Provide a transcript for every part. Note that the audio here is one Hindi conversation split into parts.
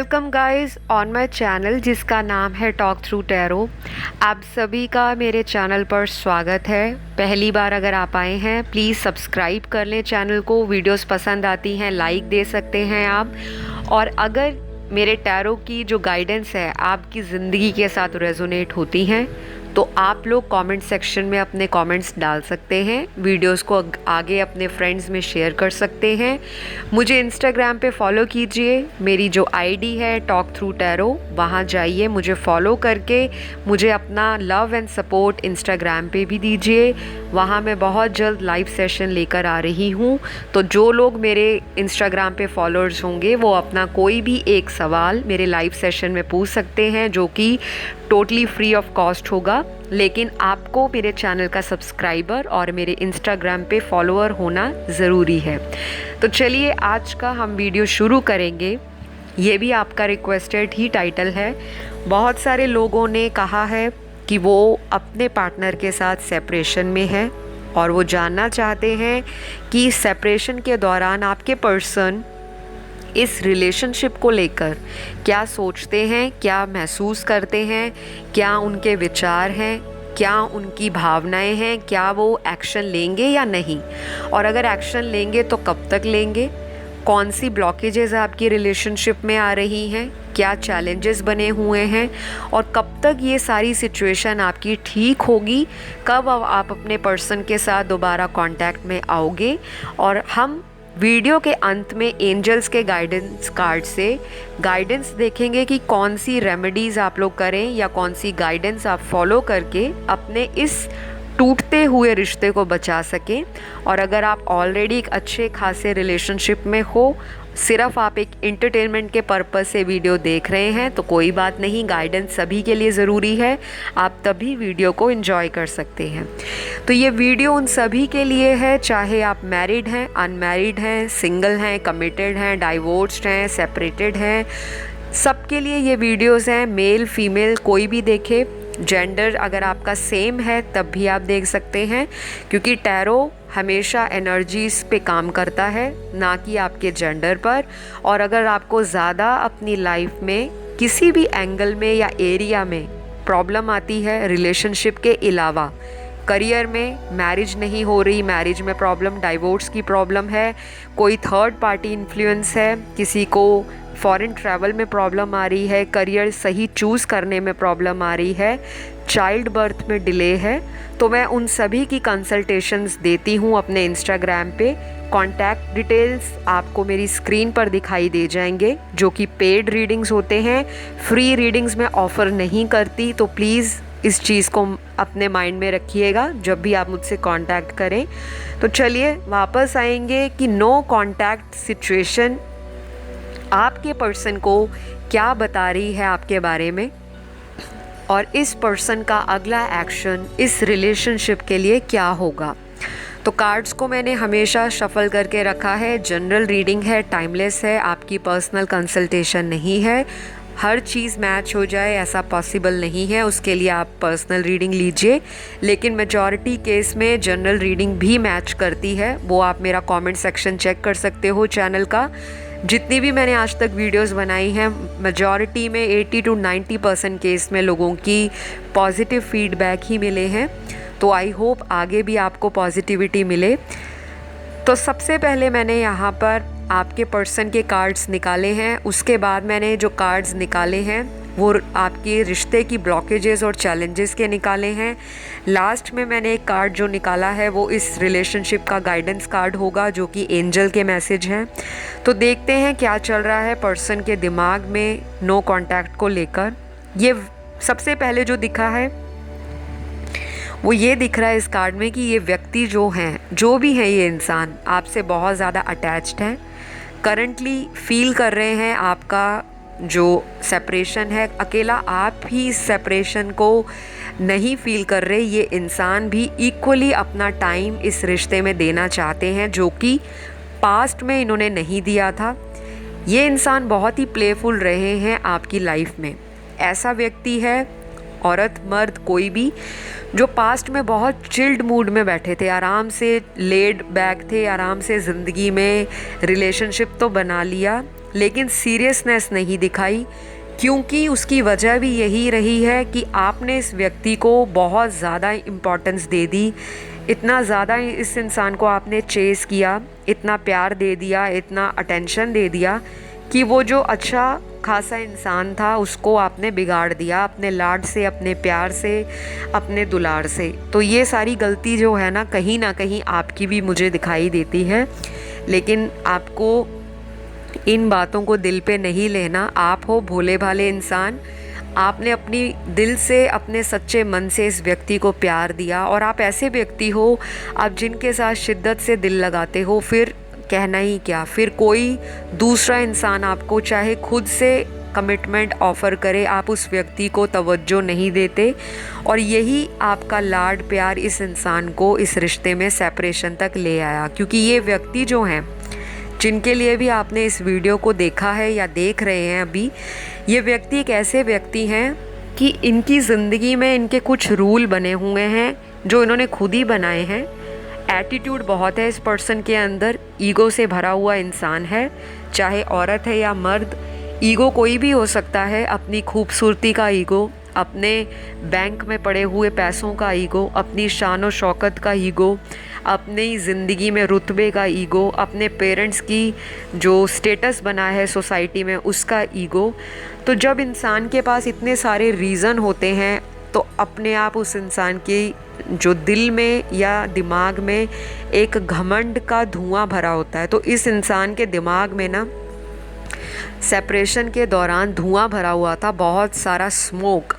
Welcome guys on my channel जिसका नाम है टॉक थ्रू टैरो। आप सभी का मेरे चैनल पर स्वागत है। पहली बार अगर आप आए हैं प्लीज़ सब्सक्राइब कर लें चैनल को। वीडियोस पसंद आती हैं लाइक दे सकते हैं आप। और अगर मेरे टैरो की जो गाइडेंस है आपकी ज़िंदगी के साथ रेजोनेट होती हैं तो आप लोग कमेंट सेक्शन में अपने कमेंट्स डाल सकते हैं। वीडियोस को आगे अपने फ्रेंड्स में शेयर कर सकते हैं। मुझे इंस्टाग्राम पे फॉलो कीजिए। मेरी जो आईडी है टॉक थ्रू टैरो, वहाँ जाइए, मुझे फॉलो करके मुझे अपना लव एंड सपोर्ट इंस्टाग्राम पे भी दीजिए। वहाँ मैं बहुत जल्द लाइव सेशन लेकर आ रही हूँ। तो जो लोग मेरे इंस्टाग्राम पे फॉलोअर्स होंगे वो अपना कोई भी एक सवाल मेरे लाइव सेशन में पूछ सकते हैं, जो कि टोटली फ्री ऑफ कॉस्ट होगा। लेकिन आपको मेरे चैनल का सब्सक्राइबर और मेरे इंस्टाग्राम पे फॉलोअर होना ज़रूरी है। तो चलिए आज का हम वीडियो शुरू करेंगे। ये भी आपका रिक्वेस्टेड ही टाइटल है। बहुत सारे लोगों ने कहा है कि वो अपने पार्टनर के साथ सेपरेशन में है और वो जानना चाहते हैं कि सेपरेशन के दौरान आपके पर्सन इस रिलेशनशिप को लेकर क्या सोचते हैं, क्या महसूस करते हैं, क्या उनके विचार हैं, क्या उनकी भावनाएं हैं, क्या वो एक्शन लेंगे या नहीं, और अगर एक्शन लेंगे तो कब तक लेंगे, कौन सी ब्लॉकेजेस आपकी रिलेशनशिप में आ रही हैं, क्या चैलेंजेस बने हुए हैं, और कब तक ये सारी सिचुएशन आपकी ठीक होगी, कब आप अपने पर्सन के साथ दोबारा कांटेक्ट में आओगे। और हम वीडियो के अंत में एंजल्स के गाइडेंस कार्ड से गाइडेंस देखेंगे कि कौन सी रेमेडीज़ आप लोग करें या कौन सी गाइडेंस आप फॉलो करके अपने इस टूटते हुए रिश्ते को बचा सकें। और अगर आप ऑलरेडी एक अच्छे खासे रिलेशनशिप में हो, सिर्फ आप एक एंटरटेनमेंट के पर्पस से वीडियो देख रहे हैं, तो कोई बात नहीं, गाइडेंस सभी के लिए ज़रूरी है। आप तभी वीडियो को एंजॉय कर सकते हैं। तो ये वीडियो उन सभी के लिए है, चाहे आप मैरिड हैं, अनमैरिड हैं, सिंगल हैं, कमिटेड हैं, डाइवोर्स्ड हैं, सेपरेटेड हैं, सबके लिए ये वीडियोस हैं। मेल फीमेल कोई भी देखे, जेंडर अगर आपका सेम है तब भी आप देख सकते हैं, क्योंकि टैरो हमेशा एनर्जीज़ पे काम करता है, ना कि आपके जेंडर पर। और अगर आपको ज़्यादा अपनी लाइफ में किसी भी एंगल में या एरिया में प्रॉब्लम आती है, रिलेशनशिप के अलावा करियर में, मैरिज नहीं हो रही, मैरिज में प्रॉब्लम, डाइवोर्स की प्रॉब्लम है, कोई थर्ड पार्टी इन्फ्लुएंस है, किसी को फॉरेन ट्रैवल में प्रॉब्लम आ रही है, करियर सही चूज़ करने में प्रॉब्लम आ रही है, चाइल्ड बर्थ में डिले है, तो मैं उन सभी की कंसल्टेशंस देती हूँ अपने इंस्टाग्राम पे। कॉन्टैक्ट डिटेल्स आपको मेरी स्क्रीन पर दिखाई दे जाएंगे, जो कि पेड रीडिंग्स होते हैं। फ्री रीडिंग्स में ऑफ़र नहीं करती, तो प्लीज़ इस चीज़ को अपने माइंड में रखिएगा जब भी आप मुझसे कांटेक्ट करें। तो चलिए वापस आएंगे कि नो कांटेक्ट सिचुएशन आपके पर्सन को क्या बता रही है आपके बारे में, और इस पर्सन का अगला एक्शन इस रिलेशनशिप के लिए क्या होगा। तो कार्ड्स को मैंने हमेशा शफल करके रखा है। जनरल रीडिंग है, टाइमलेस है, आपकी पर्सनल कंसल्टेशन नहीं है। हर चीज़ मैच हो जाए ऐसा पॉसिबल नहीं है, उसके लिए आप पर्सनल रीडिंग लीजिए। लेकिन मेजॉरिटी केस में जनरल रीडिंग भी मैच करती है। वो आप मेरा कमेंट सेक्शन चेक कर सकते हो चैनल का। जितनी भी मैंने आज तक वीडियोस बनाई हैं, मेजॉरिटी में 80 to 90% केस में लोगों की पॉजिटिव फीडबैक ही मिले हैं। तो आई होप आगे भी आपको पॉजिटिविटी मिले। तो सबसे पहले मैंने यहाँ पर आपके पर्सन के कार्ड्स निकाले हैं। उसके बाद मैंने जो कार्ड्स निकाले हैं वो आपके रिश्ते की ब्लॉकेजेस और चैलेंजेस के निकाले हैं। लास्ट में मैंने एक कार्ड जो निकाला है वो इस रिलेशनशिप का गाइडेंस कार्ड होगा, जो कि एंजल के मैसेज हैं। तो देखते हैं क्या चल रहा है पर्सन के दिमाग में नो कांटेक्ट को लेकर। ये सबसे पहले जो दिखा है वो ये दिख रहा है इस कार्ड में कि ये व्यक्ति जो हैं, जो भी है ये इंसान, आपसे बहुत ज़्यादा अटैच्ड है। करंटली फील कर रहे हैं आपका जो सेपरेशन है, अकेला आप ही इस सेपरेशन को नहीं फील कर रहे, ये इंसान भी इक्वली अपना टाइम इस रिश्ते में देना चाहते हैं, जो कि पास्ट में इन्होंने नहीं दिया था। ये इंसान बहुत ही प्लेफुल रहे हैं आपकी लाइफ में। ऐसा व्यक्ति है, औरत मर्द कोई भी, जो पास्ट में बहुत चिल्ड मूड में बैठे थे, आराम से लेड बैक थे, आराम से ज़िंदगी में रिलेशनशिप तो बना लिया, लेकिन सीरियसनेस नहीं दिखाई, क्योंकि उसकी वजह भी यही रही है कि आपने इस व्यक्ति को बहुत ज़्यादा इम्पोर्टेंस दे दी, इतना ज़्यादा इस इंसान को आपने चेस किया, इतना प्यार दे दिया, इतना अटेंशन दे दिया कि वो जो अच्छा खासा इंसान था उसको आपने बिगाड़ दिया अपने लाड से, अपने प्यार से, अपने दुलार से। तो ये सारी गलती जो है ना कहीं आपकी भी मुझे दिखाई देती है, लेकिन आपको इन बातों को दिल पे नहीं लेना। आप हो भोले भाले इंसान, आपने अपनी दिल से, अपने सच्चे मन से इस व्यक्ति को प्यार दिया, और आप ऐसे व्यक्ति हो आप जिनके साथ शिद्दत से दिल लगाते हो, फिर कहना ही क्या, फिर कोई दूसरा इंसान आपको चाहे खुद से कमिटमेंट ऑफ़र करे, आप उस व्यक्ति को तवज्जो नहीं देते, और यही आपका लाड प्यार इस इंसान को इस रिश्ते में सेपरेशन तक ले आया। क्योंकि ये व्यक्ति जो हैं, जिनके लिए भी आपने इस वीडियो को देखा है या देख रहे हैं अभी, ये व्यक्ति एक ऐसे व्यक्ति हैं कि इनकी ज़िंदगी में इनके कुछ रूल बने हुए हैं जो इन्होंने खुद ही बनाए हैं। एटीट्यूड बहुत है इस पर्सन के अंदर, ईगो से भरा हुआ इंसान है, चाहे औरत है या मर्द। ईगो कोई भी हो सकता है, अपनी खूबसूरती का ईगो, अपने बैंक में पड़े हुए पैसों का ईगो, अपनी शान और शौकत का ईगो, अपनी ज़िंदगी में रुतबे का ईगो, अपने पेरेंट्स की जो स्टेटस बना है सोसाइटी में उसका ईगो। तो जब इंसान के पास इतने सारे रीज़न होते हैं तो अपने आप उस इंसान की जो दिल में या दिमाग में एक घमंड का धुआं भरा होता है। तो इस इंसान के दिमाग में ना सेपरेशन के दौरान धुआं भरा हुआ था, बहुत सारा स्मोक।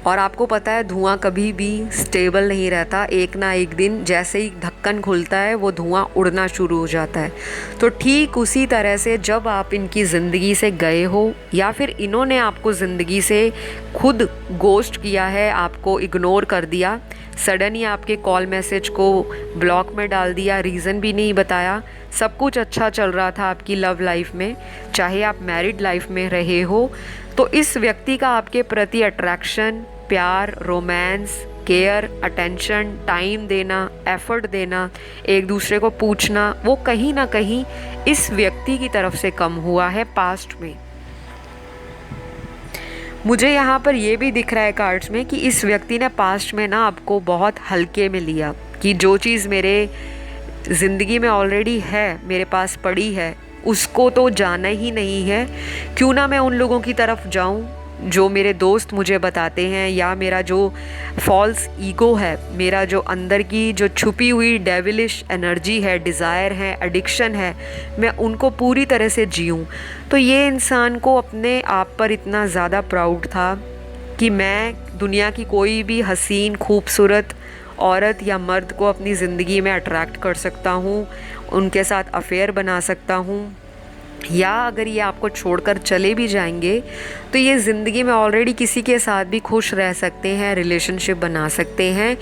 और आपको पता है धुआं कभी भी स्टेबल नहीं रहता, एक ना एक दिन जैसे ही ढक्कन खुलता है वो धुआं उड़ना शुरू हो जाता है। तो ठीक उसी तरह से जब आप इनकी ज़िंदगी से गए हो या फिर इन्होंने आपको ज़िंदगी से खुद गोस्ट किया है, आपको इग्नोर कर दिया, सडन ही आपके कॉल मैसेज को ब्लॉक में डाल दिया, रीज़न भी नहीं बताया, सब कुछ अच्छा चल रहा था आपकी लव लाइफ में, चाहे आप मैरिड लाइफ में रहे हो, तो इस व्यक्ति का आपके प्रति अट्रैक्शन, प्यार, रोमांस, केयर, अटेंशन, टाइम देना, एफर्ट देना, एक दूसरे को पूछना, वो कहीं ना कहीं इस व्यक्ति की तरफ से कम हुआ है पास्ट में। मुझे यहाँ पर ये भी दिख रहा है कार्ड्स में कि इस व्यक्ति ने पास्ट में ना आपको बहुत हल्के में लिया, कि जो चीज़ मेरे ज़िंदगी में ऑलरेडी है, मेरे पास पड़ी है, उसको तो जाना ही नहीं है, क्यों ना मैं उन लोगों की तरफ जाऊं जो मेरे दोस्त मुझे बताते हैं, या मेरा जो फॉल्स ईगो है, मेरा जो अंदर की जो छुपी हुई डेविलिश एनर्जी है, डिज़ायर है, एडिक्शन है, मैं उनको पूरी तरह से जीऊँ। तो ये इंसान को अपने आप पर इतना ज़्यादा प्राउड था कि मैं दुनिया की कोई भी हसीन खूबसूरत औरत या मर्द को अपनी ज़िंदगी में अट्रैक्ट कर सकता हूँ, उनके साथ अफेयर बना सकता हूँ, या अगर ये आपको छोड़कर चले भी जाएंगे तो ये ज़िंदगी में ऑलरेडी किसी के साथ भी खुश रह सकते हैं, रिलेशनशिप बना सकते हैं।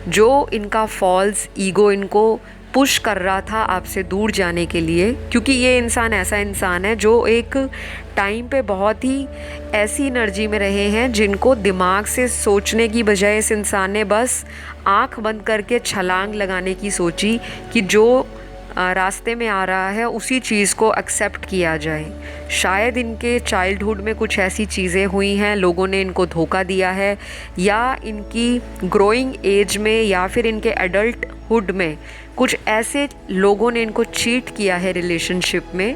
जो इनका फॉल्स ईगो इनको पुश कर रहा था आपसे दूर जाने के लिए, क्योंकि ये इंसान ऐसा इंसान है जो एक टाइम पे बहुत ही ऐसी एनर्जी में रहे हैं जिनको दिमाग से सोचने की बजाय इस इंसान ने बस आंख बंद करके छलांग लगाने की सोची कि जो रास्ते में आ रहा है उसी चीज़ को एक्सेप्ट किया जाए। शायद इनके चाइल्डहुड में कुछ ऐसी चीज़ें हुई हैं, लोगों ने इनको धोखा दिया है, या इनकी ग्रोइंग एज में या फिर इनके एडल्टहुड में कुछ ऐसे लोगों ने इनको चीट किया है रिलेशनशिप में।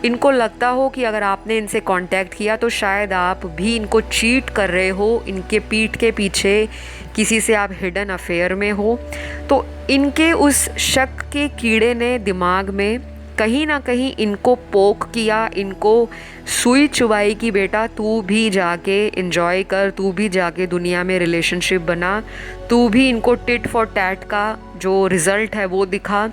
इनको लगता हो कि अगर आपने इनसे कांटेक्ट किया तो शायद आप भी इनको चीट कर रहे हो, इनके पीठ के पीछे किसी से आप हिडन अफेयर में हो। तो इनके उस शक के कीड़े ने दिमाग में कहीं ना कहीं इनको पोक किया, इनको सुई चुबाई कि बेटा तू भी जाके एंजॉय कर, तू भी जाके दुनिया में रिलेशनशिप बना, तू भी इनको टिट फॉर टैट का जो रिज़ल्ट है वो दिखा।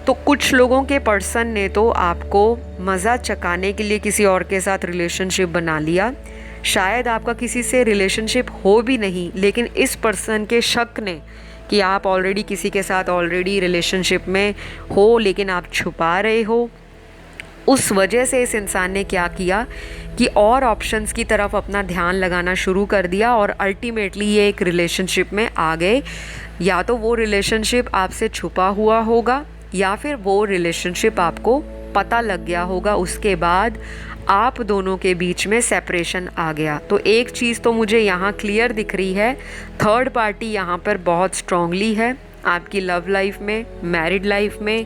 तो कुछ लोगों के पर्सन ने तो आपको मज़ा चकाने के लिए किसी और के साथ रिलेशनशिप बना लिया। शायद आपका किसी से रिलेशनशिप हो भी नहीं, लेकिन इस पर्सन के शक ने कि आप ऑलरेडी किसी के साथ ऑलरेडी रिलेशनशिप में हो लेकिन आप छुपा रहे हो, उस वजह से इस इंसान ने क्या किया कि और ऑप्शंस की तरफ अपना ध्यान लगाना शुरू कर दिया, और अल्टीमेटली ये एक रिलेशनशिप में आ गए। या तो वो रिलेशनशिप आपसे छुपा हुआ होगा या फिर वो रिलेशनशिप आपको पता लग गया होगा, उसके बाद आप दोनों के बीच में सेपरेशन आ गया। तो एक चीज़ तो मुझे यहाँ क्लियर दिख रही है, थर्ड पार्टी यहाँ पर बहुत स्ट्रांगली है आपकी लव लाइफ में, मैरिड लाइफ में।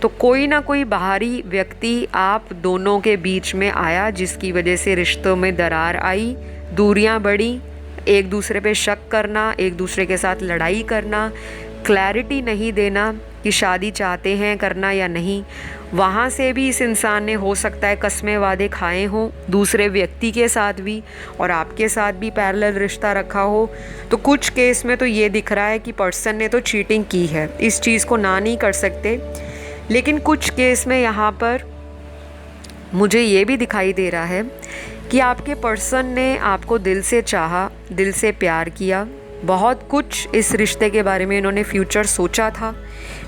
तो कोई ना कोई बाहरी व्यक्ति आप दोनों के बीच में आया, जिसकी वजह से रिश्तों में दरार आई, दूरियां बढ़ी, एक दूसरे पे शक करना, एक दूसरे के साथ लड़ाई करना, क्लैरिटी नहीं देना कि शादी चाहते हैं करना या नहीं। वहाँ से भी इस इंसान ने हो सकता है कस्में वादे खाए हों दूसरे व्यक्ति के साथ भी, और आपके साथ भी पैरेलल रिश्ता रखा हो। तो कुछ केस में तो ये दिख रहा है कि पर्सन ने तो चीटिंग की है, इस चीज़ को ना नहीं कर सकते। लेकिन कुछ केस में यहाँ पर मुझे ये भी दिखाई दे रहा है कि आपके पर्सन ने आपको दिल से चाहा, दिल से प्यार किया, बहुत कुछ इस रिश्ते के बारे में इन्होंने फ्यूचर सोचा था,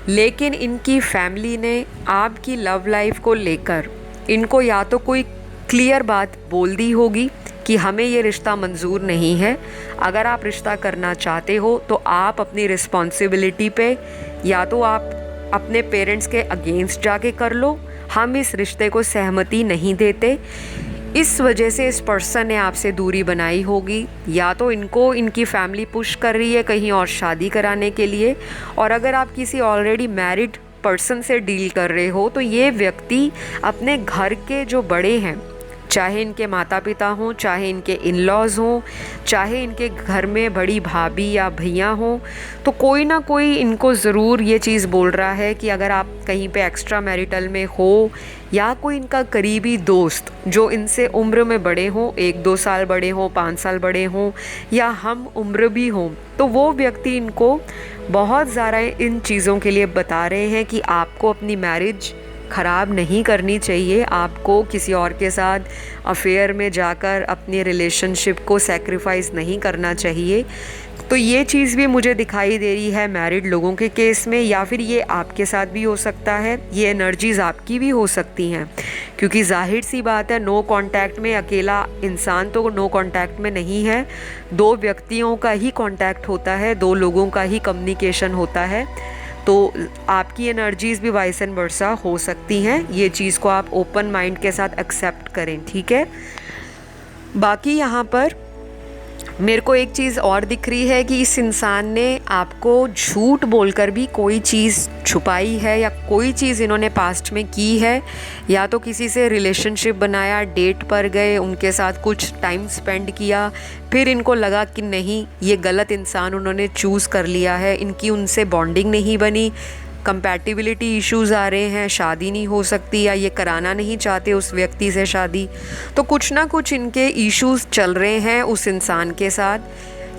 लेकिन इनकी फैमिली ने आपकी लव लाइफ को लेकर इनको या तो कोई क्लियर बात बोल दी होगी कि हमें ये रिश्ता मंजूर नहीं है, अगर आप रिश्ता करना चाहते हो तो आप अपनी रिस्पॉन्सिबिलिटी पे या तो आप अपने पेरेंट्स के अगेंस्ट जाके कर लो, हम इस रिश्ते को सहमति नहीं देते। इस वजह से इस पर्सन ने आपसे दूरी बनाई होगी, या तो इनको इनकी फैमिली पुश कर रही है कहीं और शादी कराने के लिए। और अगर आप किसी ऑलरेडी मैरिड पर्सन से डील कर रहे हो तो ये व्यक्ति अपने घर के जो बड़े हैं, चाहे इनके माता पिता हों, चाहे इनके इन लॉज हों, चाहे इनके घर में बड़ी भाभी या भैया हों, तो कोई ना कोई इनको ज़रूर ये चीज़ बोल रहा है कि अगर आप कहीं पे एक्स्ट्रा मैरिटल में हो, या कोई इनका करीबी दोस्त जो इनसे उम्र में बड़े हों, 1-2 साल बड़े हों, 5 साल बड़े हों, या हम उम्र भी हों, तो वो व्यक्ति इनको बहुत ज़्यादा इन चीज़ों के लिए बता रहे हैं कि आपको अपनी मैरिज ख़राब नहीं करनी चाहिए, आपको किसी और के साथ अफेयर में जाकर अपनी रिलेशनशिप को सैक्रिफाइस नहीं करना चाहिए। तो ये चीज़ भी मुझे दिखाई दे रही है मैरिड लोगों के केस में, या फिर ये आपके साथ भी हो सकता है, ये एनर्जीज़ आपकी भी हो सकती हैं, क्योंकि जाहिर सी बात है नो कांटेक्ट में अकेला इंसान तो नो कांटेक्ट में नहीं है, 2 व्यक्तियों का ही कांटेक्ट होता है, 2 लोगों का ही कम्युनिकेशन होता है। तो आपकी एनर्जीज़ भी वाइस एंड वर्सा हो सकती हैं, ये चीज़ को आप ओपन माइंड के साथ एक्सेप्ट करें, ठीक है। बाकी यहाँ पर मेरे को एक चीज़ और दिख रही है कि इस इंसान ने आपको झूठ बोलकर भी कोई चीज़ छुपाई है, या कोई चीज़ इन्होंने पास्ट में की है, या तो किसी से रिलेशनशिप बनाया, डेट पर गए, उनके साथ कुछ टाइम स्पेंड किया, फिर इनको लगा कि नहीं ये गलत इंसान उन्होंने चूज़ कर लिया है, इनकी उनसे बॉन्डिंग नहीं बनी, कंपैटिबिलिटी इश्यूज़ आ रहे हैं, शादी नहीं हो सकती, या ये कराना नहीं चाहते उस व्यक्ति से शादी। तो कुछ ना कुछ इनके इश्यूज़ चल रहे हैं उस इंसान के साथ,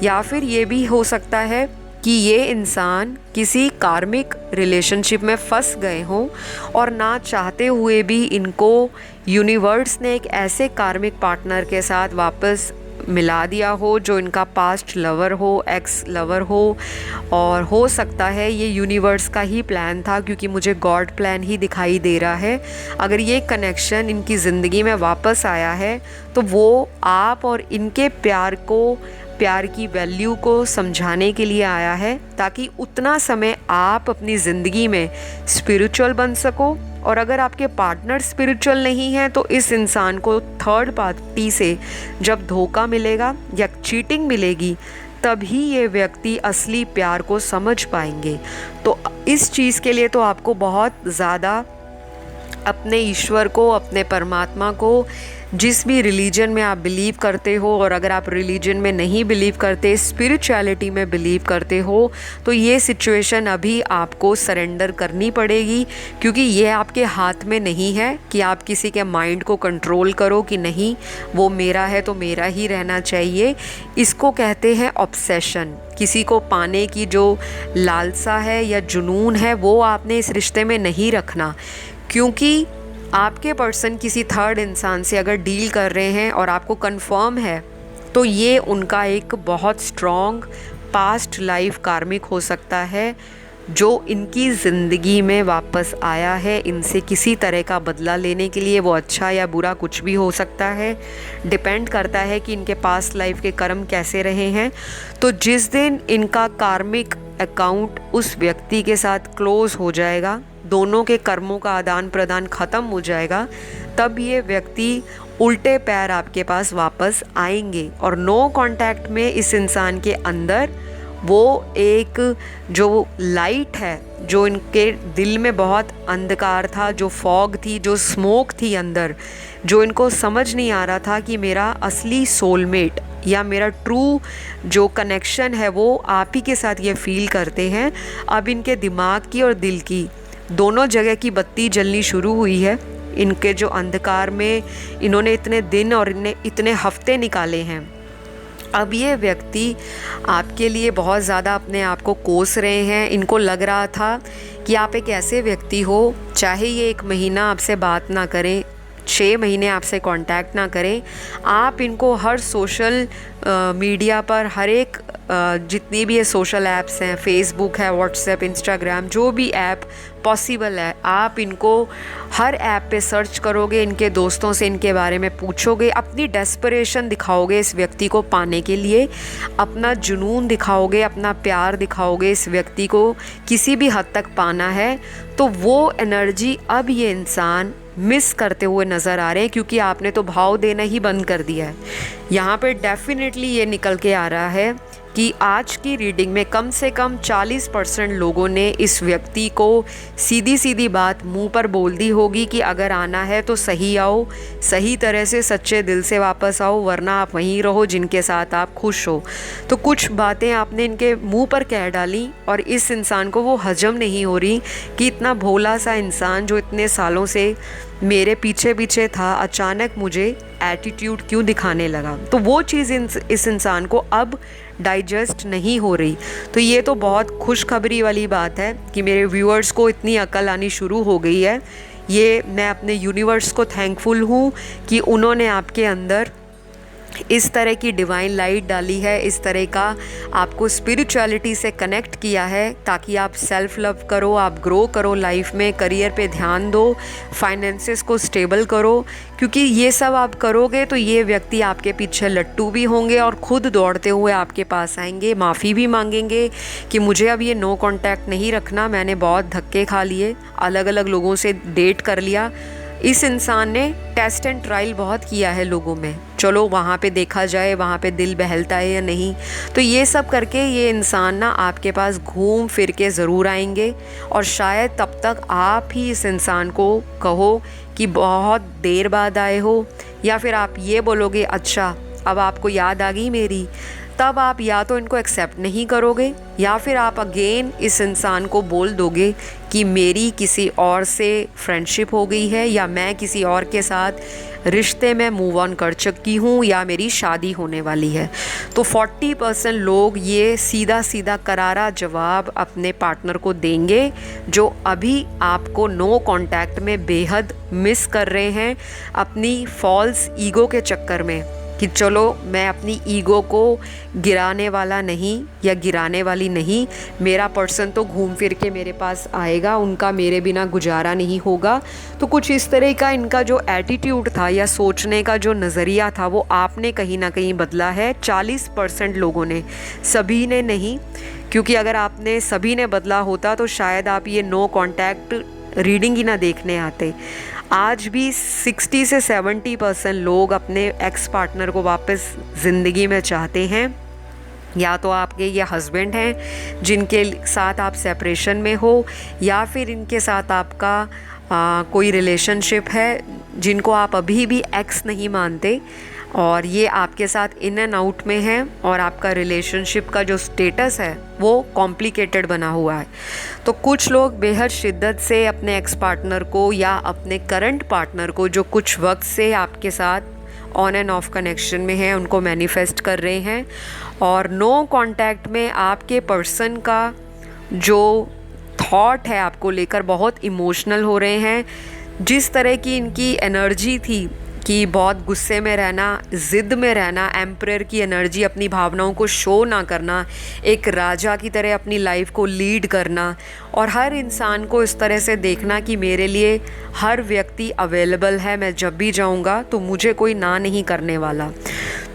या फिर ये भी हो सकता है कि ये इंसान किसी कार्मिक रिलेशनशिप में फंस गए हों और ना चाहते हुए भी इनको यूनिवर्स ने एक ऐसे कार्मिक पार्टनर के साथ वापस मिला दिया हो जो इनका पास्ट लवर हो, एक्स लवर हो, और हो सकता है ये यूनिवर्स का ही प्लान था, क्योंकि मुझे गॉड प्लान ही दिखाई दे रहा है। अगर ये कनेक्शन इनकी ज़िंदगी में वापस आया है तो वो आप और इनके प्यार को, प्यार की वैल्यू को समझाने के लिए आया है, ताकि उतना समय आप अपनी ज़िंदगी में स्पिरिचुअल बन सको। और अगर आपके पार्टनर स्पिरिचुअल नहीं है तो इस इंसान को थर्ड पार्टी से जब धोखा मिलेगा या चीटिंग मिलेगी, तभी ये व्यक्ति असली प्यार को समझ पाएंगे। तो इस चीज़ के लिए तो आपको बहुत ज़्यादा अपने ईश्वर को, अपने परमात्मा को, जिस भी रिलीजन में आप बिलीव करते हो, और अगर आप रिलीजन में नहीं बिलीव करते, स्पिरिचुअलिटी में बिलीव करते हो, तो ये सिचुएशन अभी आपको सरेंडर करनी पड़ेगी, क्योंकि ये आपके हाथ में नहीं है कि आप किसी के माइंड को कंट्रोल करो कि नहीं वो मेरा है तो मेरा ही रहना चाहिए। इसको कहते हैं ऑब्सेशन। किसी को पाने की जो लालसा है या जुनून है वो आपने इस रिश्ते में नहीं रखना, क्योंकि आपके पर्सन किसी थर्ड इंसान से अगर डील कर रहे हैं और आपको कंफर्म है तो ये उनका एक बहुत स्ट्रॉन्ग पास्ट लाइफ कार्मिक हो सकता है, जो इनकी ज़िंदगी में वापस आया है इनसे किसी तरह का बदला लेने के लिए। वो अच्छा या बुरा कुछ भी हो सकता है, डिपेंड करता है कि इनके पास्ट लाइफ के कर्म कैसे रहे हैं। तो जिस दिन इनका कार्मिक अकाउंट उस व्यक्ति के साथ क्लोज़ हो जाएगा, दोनों के कर्मों का आदान प्रदान ख़त्म हो जाएगा, तब ये व्यक्ति उल्टे पैर आपके पास वापस आएंगे। और नो कांटेक्ट में इस इंसान के अंदर वो एक जो लाइट है, जो इनके दिल में बहुत अंधकार था, जो फॉग थी, जो स्मोक थी अंदर, जो इनको समझ नहीं आ रहा था कि मेरा असली सोलमेट या मेरा ट्रू जो कनेक्शन है वो आप ही के साथ ये फील करते हैं। अब इनके दिमाग की और दिल की दोनों जगह की बत्ती जलनी शुरू हुई है। इनके जो अंधकार में इन्होंने इतने दिन और इतने हफ्ते निकाले हैं, अब ये व्यक्ति आपके लिए बहुत ज़्यादा अपने आप को कोस रहे हैं। इनको लग रहा था कि आप एक ऐसे व्यक्ति हो, चाहे ये 1 महीना आपसे बात ना करें, 6 महीने आपसे कांटेक्ट ना करें, आप इनको हर सोशल मीडिया पर, हर एक जितनी भी ये सोशल ऐप्स हैं, फेसबुक है, व्हाट्सएप, इंस्टाग्राम, जो भी ऐप पॉसिबल है, आप इनको हर ऐप पे सर्च करोगे, इनके दोस्तों से इनके बारे में पूछोगे, अपनी डेस्परेशन दिखाओगे इस व्यक्ति को पाने के लिए, अपना जुनून दिखाओगे, अपना प्यार दिखाओगे इस व्यक्ति को किसी भी हद तक पाना है। तो वो एनर्जी अब ये इंसान मिस करते हुए नज़र आ रहे हैं, क्योंकि आपने तो भाव देना ही बंद कर दिया है। यहाँ पे डेफिनेटली ये निकल के आ रहा है कि आज की रीडिंग में कम से कम 40% लोगों ने इस व्यक्ति को सीधी सीधी बात मुंह पर बोल दी होगी कि अगर आना है तो सही आओ, सही तरह से सच्चे दिल से वापस आओ, वरना आप वहीं रहो जिनके साथ आप खुश हो। तो कुछ बातें आपने इनके मुंह पर कह डाली और इस इंसान को वो हजम नहीं हो रही कि इतना भोला सा इंसान जो इतने सालों से मेरे पीछे पीछे था, अचानक मुझे एटीट्यूड क्यों दिखाने लगा। तो वो चीज़ इस इंसान को अब डाइजेस्ट नहीं हो रही। तो ये तो बहुत खुशखबरी वाली बात है कि मेरे व्यूअर्स को इतनी अकल आनी शुरू हो गई है। ये मैं अपने यूनिवर्स को थैंकफुल हूँ कि उन्होंने आपके अंदर इस तरह की डिवाइन लाइट डाली है, इस तरह का आपको स्पिरिचुअलिटी से कनेक्ट किया है, ताकि आप सेल्फ लव करो, आप ग्रो करो लाइफ में, करियर पे ध्यान दो, फाइनेंसेस को स्टेबल करो। क्योंकि ये सब आप करोगे तो ये व्यक्ति आपके पीछे लट्टू भी होंगे और ख़ुद दौड़ते हुए आपके पास आएंगे, माफ़ी भी मांगेंगे कि मुझे अब ये नो कांटेक्ट नहीं रखना, मैंने बहुत धक्के खा लिए, अलग अलग लोगों से डेट कर लिया। इस इंसान ने टेस्ट एंड ट्रायल बहुत किया है लोगों में, चलो वहाँ पे देखा जाए वहाँ पे दिल बहलता है या नहीं। तो ये सब करके ये इंसान ना आपके पास घूम फिर के ज़रूर आएंगे, और शायद तब तक आप ही इस इंसान को कहो कि बहुत देर बाद आए हो, या फिर आप ये बोलोगे अच्छा अब आपको याद आ गई मेरी। तब आप या तो इनको एक्सेप्ट नहीं करोगे, या फिर आप अगेन इस इंसान को बोल दोगे कि मेरी किसी और से फ्रेंडशिप हो गई है, या मैं किसी और के साथ रिश्ते में मूव ऑन कर चुकी हूँ, या मेरी शादी होने वाली है। तो 40% लोग ये सीधा सीधा करारा जवाब अपने पार्टनर को देंगे, जो अभी आपको नो कांटेक्ट में बेहद मिस कर रहे हैं अपनी फॉल्स ईगो के चक्कर में, कि चलो मैं अपनी ईगो को गिराने वाला नहीं या गिराने वाली नहीं, मेरा पर्सन तो घूम फिर के मेरे पास आएगा, उनका मेरे बिना गुजारा नहीं होगा। तो कुछ इस तरह का इनका जो एटीट्यूड था या सोचने का जो नज़रिया था वो आपने कहीं ना कहीं बदला है। 40% लोगों ने, सभी ने नहीं, क्योंकि अगर आपने सभी ने बदला होता तो शायद आप ये नो कांटेक्ट रीडिंग ही ना देखने आते। आज भी 60 से 70% लोग अपने एक्स पार्टनर को वापस ज़िंदगी में चाहते हैं, या तो आपके ये हस्बैंड हैं जिनके साथ आप सेपरेशन में हो, या फिर इनके साथ आपका कोई रिलेशनशिप है जिनको आप अभी भी एक्स नहीं मानते, और ये आपके साथ इन एंड आउट में है, और आपका रिलेशनशिप का जो स्टेटस है वो कॉम्प्लिकेटेड बना हुआ है। तो कुछ लोग बेहद शिद्दत से अपने एक्स पार्टनर को या अपने करंट पार्टनर को, जो कुछ वक्त से आपके साथ ऑन एंड ऑफ कनेक्शन में है, उनको मैनिफेस्ट कर रहे हैं। और नो कांटेक्ट में आपके पर्सन का जो थॉट है आपको लेकर बहुत इमोशनल हो रहे हैं। जिस तरह की इनकी एनर्जी थी कि बहुत गुस्से में रहना, ज़िद में रहना, एम्परर की एनर्जी, अपनी भावनाओं को शो ना करना, एक राजा की तरह अपनी लाइफ को लीड करना, और हर इंसान को इस तरह से देखना कि मेरे लिए हर व्यक्ति अवेलेबल है, मैं जब भी जाऊंगा तो मुझे कोई ना नहीं करने वाला।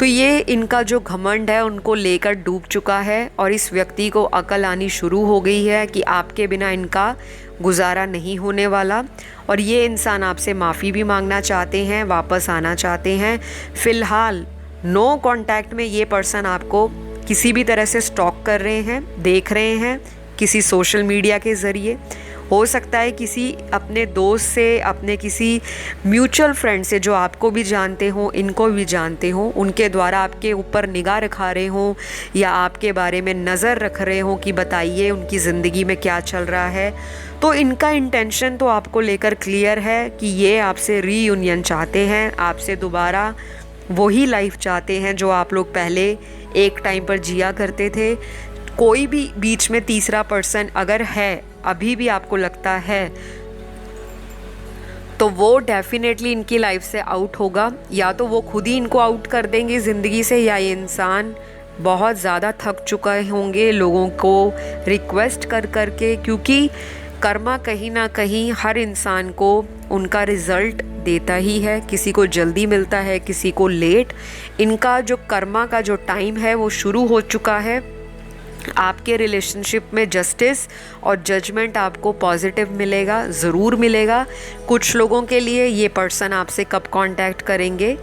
तो ये इनका जो घमंड है उनको लेकर डूब चुका है, और इस व्यक्ति को अकल आनी शुरू हो गई है कि आपके बिना इनका गुजारा नहीं होने वाला और ये इंसान आपसे माफ़ी भी मांगना चाहते हैं, वापस आना चाहते हैं। फ़िलहाल नो कांटेक्ट में ये पर्सन आपको किसी भी तरह से स्टॉक कर रहे हैं, देख रहे हैं किसी सोशल मीडिया के ज़रिए। हो सकता है किसी अपने दोस्त से, अपने किसी म्यूचुअल फ्रेंड से जो आपको भी जानते हों, इनको भी जानते हों, उनके द्वारा आपके ऊपर निगाह रखा रहे हों या आपके बारे में नज़र रख रहे हों कि बताइए उनकी ज़िंदगी में क्या चल रहा है। तो इनका इंटेंशन तो आपको लेकर क्लियर है कि ये आपसे रीयूनियन चाहते हैं, आपसे दोबारा वही लाइफ चाहते हैं जो आप लोग पहले एक टाइम पर जिया करते थे। कोई भी बीच में तीसरा पर्सन अगर है, अभी भी आपको लगता है, तो वो डेफिनेटली इनकी लाइफ से आउट होगा। या तो वो खुद ही इनको आउट कर देंगे ज़िंदगी से, या ये इंसान बहुत ज़्यादा थक चुके होंगे लोगों को रिक्वेस्ट कर कर के, क्योंकि कर्मा कहीं ना कहीं हर इंसान को उनका रिज़ल्ट देता ही है। किसी को जल्दी मिलता है, किसी को लेट। इनका जो कर्मा का जो टाइम है वो शुरू हो चुका है। आपके रिलेशनशिप में जस्टिस और जजमेंट आपको पॉजिटिव मिलेगा, ज़रूर मिलेगा। कुछ लोगों के लिए ये पर्सन आपसे कब कांटेक्ट करेंगे,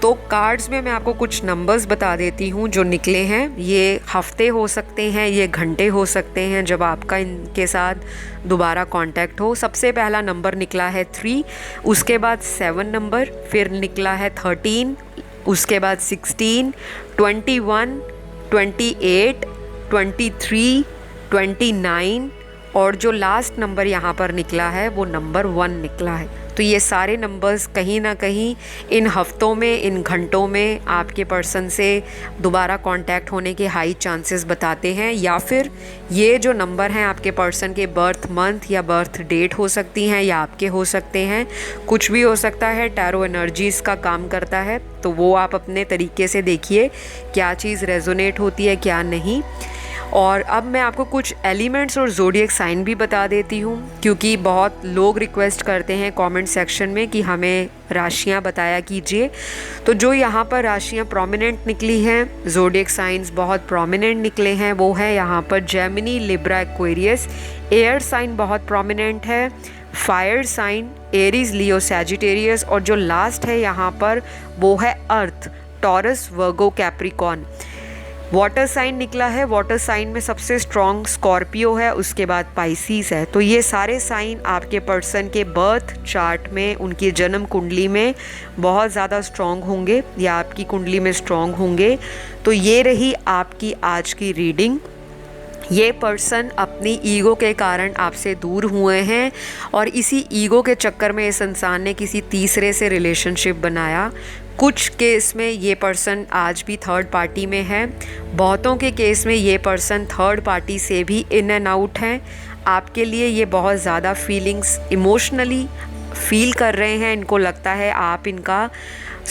तो कार्ड्स में मैं आपको कुछ नंबर्स बता देती हूँ जो निकले हैं। ये हफ्ते हो सकते हैं, ये घंटे हो सकते हैं जब आपका इनके साथ दोबारा कांटेक्ट हो। सबसे पहला नंबर निकला है 3, उसके बाद 7 नंबर, फिर निकला है 13, उसके बाद 16, 21, 28, 23, 29 और जो लास्ट नंबर यहाँ पर निकला है वो नंबर 1 निकला है। तो ये सारे नंबर्स कहीं ना कहीं इन हफ्तों में, इन घंटों में आपके पर्सन से दोबारा कांटेक्ट होने के हाई चांसेस बताते हैं। या फिर ये जो नंबर हैं आपके पर्सन के बर्थ मंथ या बर्थ डेट हो सकती हैं, या आपके हो सकते हैं, कुछ भी हो सकता है। टैरो एनर्जीज़ का काम करता है, तो वो आप अपने तरीके से देखिए क्या चीज़ रेजोनेट होती है, क्या नहीं। और अब मैं आपको कुछ एलिमेंट्स और ज़ोडिएक साइन भी बता देती हूँ, क्योंकि बहुत लोग रिक्वेस्ट करते हैं कमेंट सेक्शन में कि हमें राशियाँ बताया कीजिए। तो जो यहाँ पर राशियाँ प्रोमिनेंट निकली हैं, ज़ोडिएक साइंस बहुत प्रोमिनेंट निकले हैं, वो है यहाँ पर Gemini, Libra, Aquarius. Air sign बहुत प्रोमिनेंट है, fire sign Aries, Leo, Sagittarius. और जो लास्ट है यहाँ पर वो है earth, Taurus, Virgo, Capricorn. Water sign निकला है, वाटर साइन में सबसे स्ट्रॉन्ग स्कॉर्पियो है, उसके बाद पाइसिस है। तो ये सारे साइन आपके पर्सन के बर्थ चार्ट में, उनकी जन्म कुंडली में बहुत ज़्यादा स्ट्रॉन्ग होंगे या आपकी कुंडली में स्ट्रॉन्ग होंगे। तो ये रही आपकी आज की रीडिंग। ये पर्सन अपनी ईगो के कारण आपसे दूर हुए हैं और इसी ईगो के चक्कर में इस इंसान ने किसी तीसरे से रिलेशनशिप बनाया। कुछ केस में ये पर्सन आज भी थर्ड पार्टी में है, बहुतों के केस में ये पर्सन थर्ड पार्टी से भी इन एंड आउट हैं। आपके लिए ये बहुत ज़्यादा फीलिंग्स इमोशनली फील कर रहे हैं। इनको लगता है आप इनका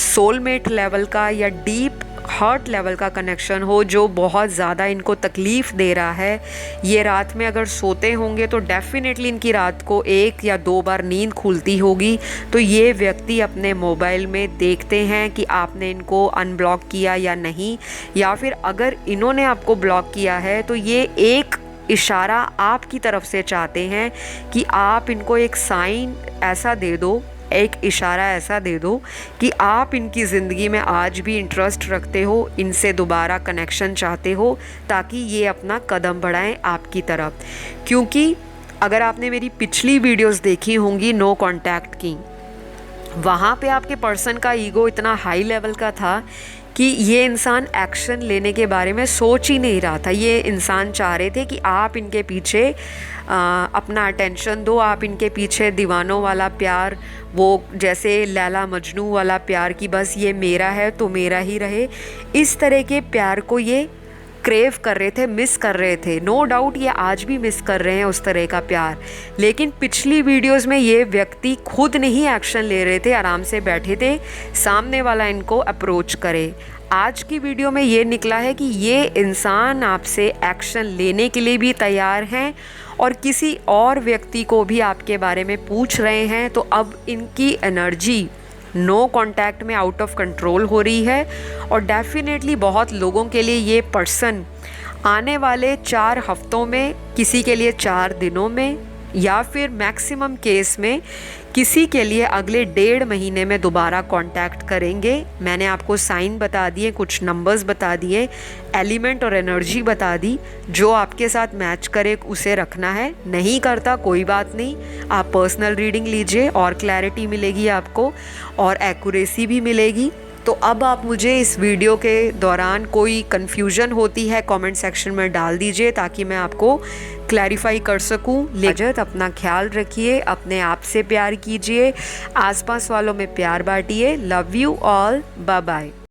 सोलमेट लेवल का या डीप हार्ट लेवल का कनेक्शन हो, जो बहुत ज़्यादा इनको तकलीफ़ दे रहा है। ये रात में अगर सोते होंगे तो डेफिनेटली इनकी रात को 1 या 2 बार नींद खुलती होगी। तो ये व्यक्ति अपने मोबाइल में देखते हैं कि आपने इनको अनब्लॉक किया या नहीं, या फिर अगर इन्होंने आपको ब्लॉक किया है तो ये एक इशारा आपकी तरफ से चाहते हैं कि आप इनको एक साइन ऐसा दे दो, एक इशारा ऐसा दे दो कि आप इनकी ज़िंदगी में आज भी इंटरेस्ट रखते हो, इनसे दोबारा कनेक्शन चाहते हो, ताकि ये अपना कदम बढ़ाएं आपकी तरफ। क्योंकि अगर आपने मेरी पिछली वीडियोस देखी होंगी नो कांटेक्ट की, वहाँ पे आपके पर्सन का ईगो इतना हाई लेवल का था कि ये इंसान एक्शन लेने के बारे में सोच ही नहीं रहा था। ये इंसान चाह रहे थे कि आप इनके पीछे अपना अटेंशन दो, आप इनके पीछे दीवानों वाला प्यार, वो जैसे लैला मजनू वाला प्यार कि बस ये मेरा है तो मेरा ही रहे, इस तरह के प्यार को ये क्रेव कर रहे थे, मिस कर रहे थे। नो डाउट ये आज भी मिस कर रहे हैं उस तरह का प्यार। लेकिन पिछली वीडियोस में ये व्यक्ति खुद नहीं एक्शन ले रहे थे, आराम से बैठे थे, सामने वाला इनको अप्रोच करे। आज की वीडियो में ये निकला है कि ये इंसान आपसे एक्शन लेने के लिए भी तैयार हैं और किसी और व्यक्ति को भी आपके बारे में पूछ रहे हैं। तो अब इनकी एनर्जी नो कांटेक्ट में आउट ऑफ कंट्रोल हो रही है और डेफिनेटली बहुत लोगों के लिए ये पर्सन आने वाले 4 हफ्तों में, किसी के लिए 4 दिनों में, या फिर मैक्सिमम केस में किसी के लिए अगले 1.5 महीने में दोबारा कांटेक्ट करेंगे। मैंने आपको साइन बता दिए, कुछ नंबर्स बता दिए, एलिमेंट और एनर्जी बता दी। जो आपके साथ मैच करे उसे रखना है, नहीं करता कोई बात नहीं, आप पर्सनल रीडिंग लीजिए और क्लैरिटी मिलेगी आपको और एक्यूरेसी भी मिलेगी। तो अब आप मुझे इस वीडियो के दौरान कोई कन्फ्यूजन होती है कमेंट सेक्शन में डाल दीजिए ताकि मैं आपको क्लैरिफाई कर सकूं। लेकिन अपना ख्याल रखिए, अपने आप से प्यार कीजिए, आसपास वालों में प्यार बांटिए। Love you all, bye bye.